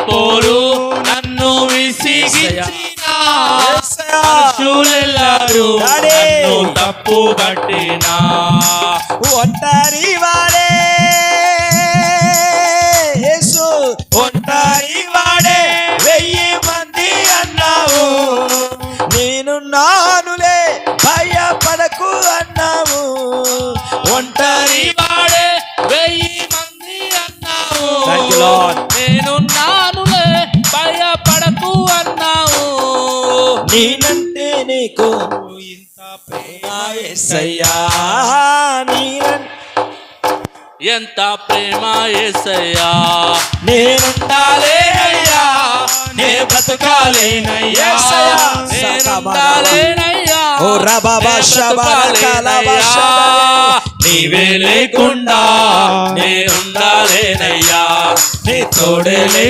పోరు నన్ను విసిగించిన మనుషులెల్లరూ నన్ను తప్పు పట్టినా ఒంటరి వాడే యేసు ఒంటరి వాడే 1000 మంది అన్నావు నేనున్నానులే భయపడకు అన్నావు ఒంటరి వాడే 1000 మంది అన్నావు నేనున్నానులే భయపడకు అన్నావు నేనంటే నీకు ఇంత ప్రేమ యేసయ్యా ఎంత ప్రేమ యేసయ్యా నేనుండాలేనయ్యా నే బ్రతకాలేనయ్యా నేనుండాలేనయ్యా ఓ రబాబా షబారకలబా నీవే లేకుండా నేనుండాలేనయ్యా నీ తోడే లేకుండా